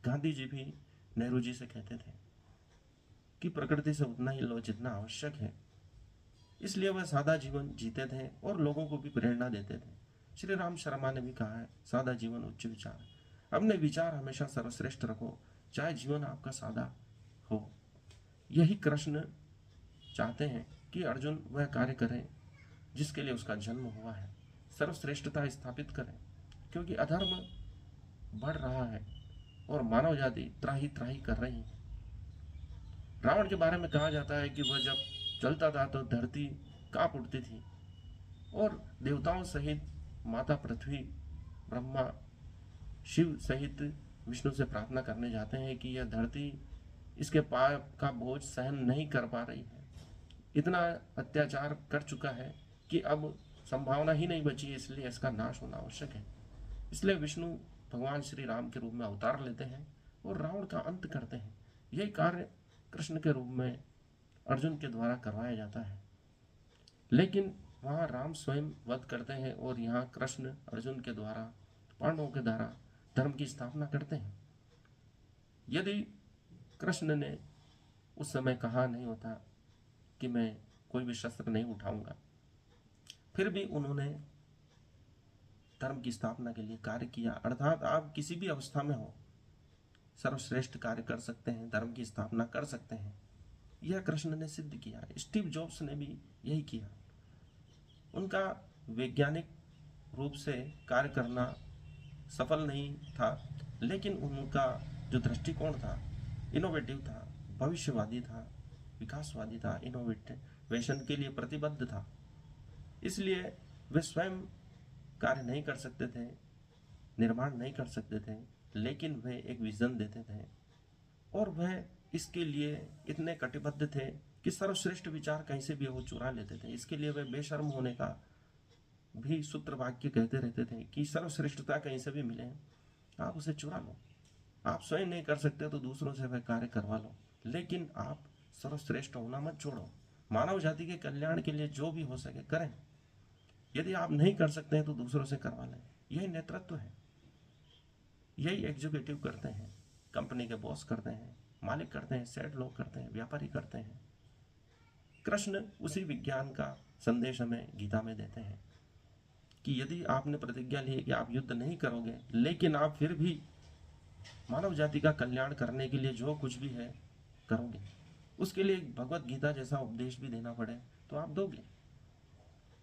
गांधी जी भी नेहरू जी से कहते थे कि प्रकृति से उतना ही लो जितना आवश्यक है। इसलिए वह सादा जीवन जीते थे और लोगों को भी प्रेरणा देते थे। श्री राम शर्मा ने भी कहा है, सादा जीवन उच्च विचार। अपने विचार हमेशा सर्वश्रेष्ठ रखो, चाहे जीवन आपका सादा हो। यही कृष्ण चाहते हैं कि अर्जुन वह कार्य करें जिसके लिए उसका जन्म हुआ है, सर्वश्रेष्ठता स्थापित करें, क्योंकि अधर्म बढ़ रहा है और मानव जाति त्राही त्राही कर रही है। रावण के बारे में कहा जाता है कि वह जब चलता था तो धरती कांप उठती थी और देवताओं सहित माता पृथ्वी, ब्रह्मा, शिव सहित विष्णु से प्रार्थना करने जाते हैं कि यह धरती इसके पाप का बोझ सहन नहीं कर पा रही है, इतना अत्याचार कर चुका है कि अब संभावना ही नहीं बची है, इसलिए इसका नाश होना आवश्यक है। इसलिए विष्णु भगवान श्री राम के रूप में अवतार लेते हैं और रावण का अंत करते हैं। यही कार्य कृष्ण के रूप में अर्जुन के द्वारा करवाया जाता है, लेकिन वहाँ राम स्वयं वध करते हैं और यहाँ कृष्ण अर्जुन के द्वारा, पांडवों के द्वारा धर्म की स्थापना करते हैं। यदि कृष्ण ने उस समय कहा नहीं होता कि मैं कोई भी शस्त्र नहीं उठाऊंगा, फिर भी उन्होंने धर्म की स्थापना के लिए कार्य किया। अर्थात आप किसी भी अवस्था में हो, सर्वश्रेष्ठ कार्य कर सकते हैं, धर्म की स्थापना कर सकते हैं। यह कृष्ण ने सिद्ध किया। स्टीव जॉब्स ने भी यही किया। उनका वैज्ञानिक रूप से कार्य करना सफल नहीं था, लेकिन उनका जो दृष्टिकोण था इनोवेटिव था, भविष्यवादी था, विकासवादी था, इनोवेशन के लिए प्रतिबद्ध था। इसलिए वे स्वयं कार्य नहीं कर सकते थे, निर्माण नहीं कर सकते थे, लेकिन वे एक विजन देते थे और वह इसके लिए इतने कटिबद्ध थे कि सर्वश्रेष्ठ विचार कहीं से भी वो चुरा लेते थे। इसके लिए वे बेशर्म होने का भी सूत्र वाक्य कहते रहते थे कि सर्वश्रेष्ठता कहीं से भी मिले, आप उसे चुरा लो। आप स्वयं नहीं कर सकते तो दूसरों से वह कार्य करवा लो, लेकिन आप सर्वश्रेष्ठ होना मत छोड़ो। मानव जाति के कल्याण के लिए जो भी हो सके करें। यदि आप नहीं कर सकते हैं तो दूसरों से करवा लें। यही नेतृत्व है, यही एग्जीक्यूटिव करते हैं, कंपनी के बॉस करते हैं, मालिक करते हैं, सेठ लोग करते हैं, व्यापारी करते हैं। कृष्ण उसी विज्ञान का संदेश हमें गीता में देते हैं कि यदि आपने प्रतिज्ञा ली है कि आप युद्ध नहीं करोगे, लेकिन आप फिर भी मानव जाति का कल्याण करने के लिए जो कुछ भी है करोगे, उसके लिए भगवत गीता जैसा उपदेश भी देना पड़े तो आप दोगे।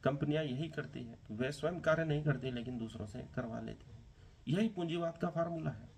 कंपनियां यही करती है, वे स्वयं कार्य नहीं करती लेकिन दूसरों से करवा लेती है। यही पूंजीवाद का फार्मूला है।